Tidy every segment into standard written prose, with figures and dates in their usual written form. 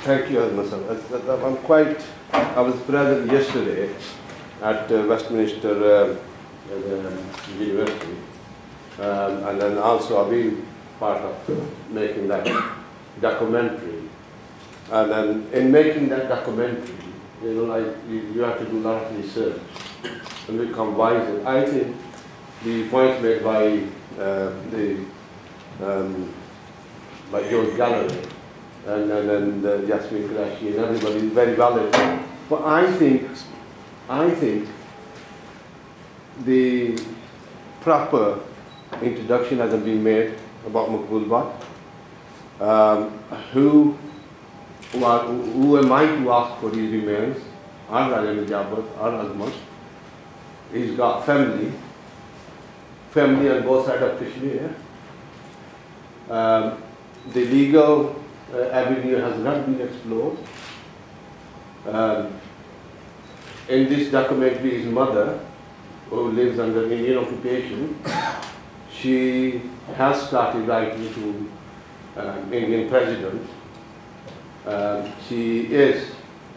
Thank you, Azma. I was present yesterday at Westminster University, and then also I've been part of making that documentary. And then in making that documentary, you have to do a lot of research and become wiser. I think the points made by by George Gallery and Yasmin Qureshi and everybody is very valid. But I think the proper introduction hasn't been made about Maqbool Bhatt. Who am I to ask for his remains? Or Raja Nijabat, or Azmat. He's got family on both sides of Kashmir. The legal avenue has not been explored. In this documentary, his mother, who lives under Indian occupation, she has started writing to Indian president. She is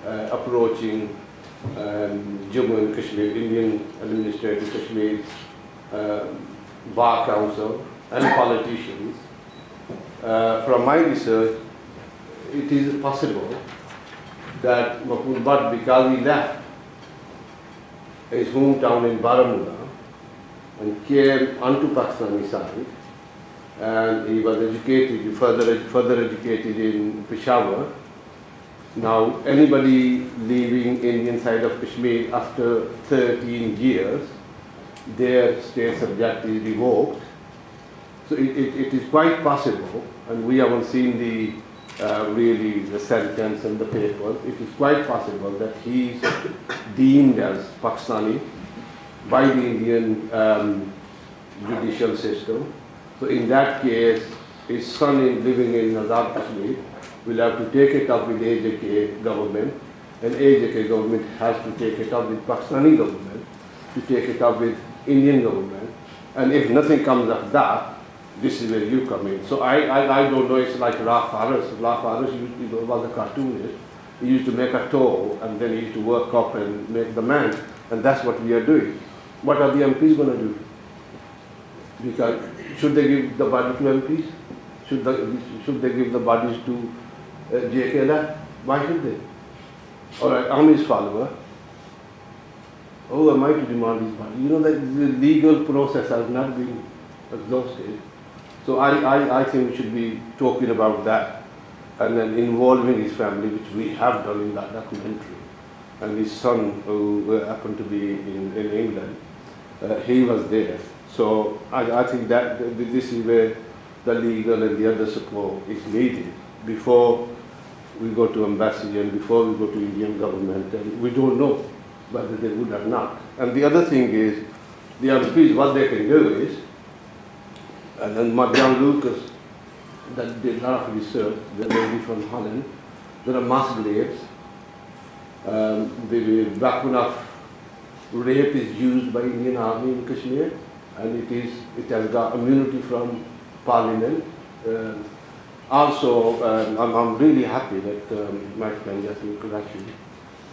approaching Jammu and Kashmir, Indian Administrative Kashmir, Bar Council and politicians. From my research, it is possible that Maqbool Bhatt, because he left his hometown in Baramulla and came onto Pakistani side, and he was educated, further educated in Peshawar. Now, anybody leaving Indian side of Kashmir after 13 years, their state subject is revoked. So it is quite possible, and we haven't seen really the sentence and the papers. It is quite possible that he is deemed as Pakistani by the Indian judicial system. So in that case, his son is living in Azad Kashmir will have to take it up with AJK government, and AJK government has to take it up with Pakistani government, to take it up with Indian government. And if nothing comes of that, this is where you come in. So I don't know, it's like Ra Faris. Ra Faris was a cartoonist. He used to make a toll, and then he used to work up and make the man. And that's what we are doing. What are the MPs going to do? Because should they give the body to MPs? Should they give the bodies to JK? Why should they? All right, I'm his follower. Oh, am I to demand his body? You know that the legal process has not been exhausted. So I think we should be talking about that and then involving his family, which we have done in that documentary. And his son, who happened to be in England, he was there. So I think that this is where the legal and the other support is needed before we go to embassy and before we go to Indian government. And we don't know whether they would or not. And the other thing is, the MPs, what they can do is, and then Marjan Lucas that did a lot of research, the lady from Holland, there are mass graves. The weapon of rape is used by Indian Army in Kashmir, and it has got immunity from Parliament. Also, I'm really happy that my friend Yasmin Qureshi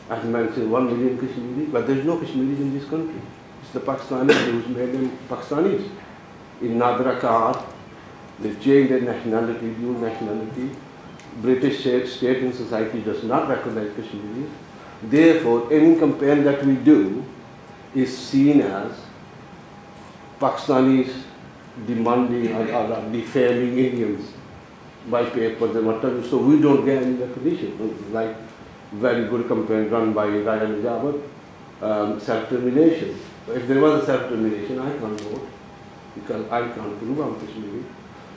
has mentioned 1 million Kashmiris, but there's no Kashmiris in this country. It's the Pakistanis who's made them Pakistanis. In Nadra Khan, they've changed their nationality, dual nationality. British state and society does not recognize Kashmiris. Therefore, any campaign that we do is seen as Pakistanis demanding or defaming Indians by papers and whatever. So we don't get any recognition. Like very good campaign run by Raja Nijabat, self-termination. If there was a self-termination, I can't vote, because I can't prove I'm Kashmiri.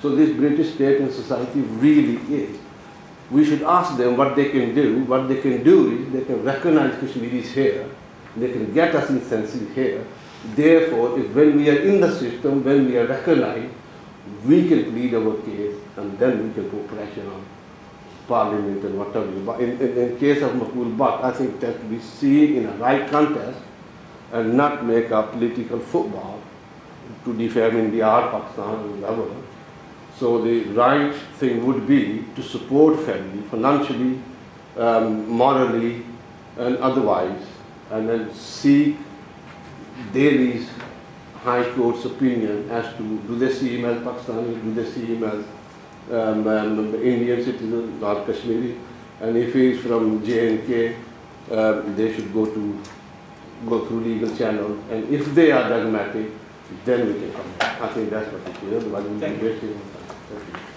So this British state and society really is. We should ask them what they can do. What they can do is they can recognize Kashmiris here. They can get us incensed here. Therefore, if when we are in the system, when we are recognized, we can plead our case, and then we can put pressure on Parliament and whatever. But in case of Maqbool Bhatt, I think that we see in a right context and not make a political football to defame India or Pakistan or whatever. So the right thing would be to support family financially morally and otherwise, and then seek Delhi's High Court's opinion as to do they see him as Pakistani, do they see him as Indian citizen or Kashmiri, and if he is from J&K, they should go through legal channel, and if they are dogmatic, then we can come back. I think that's what it is. Otherwise, we'll be wasting time. Thank you.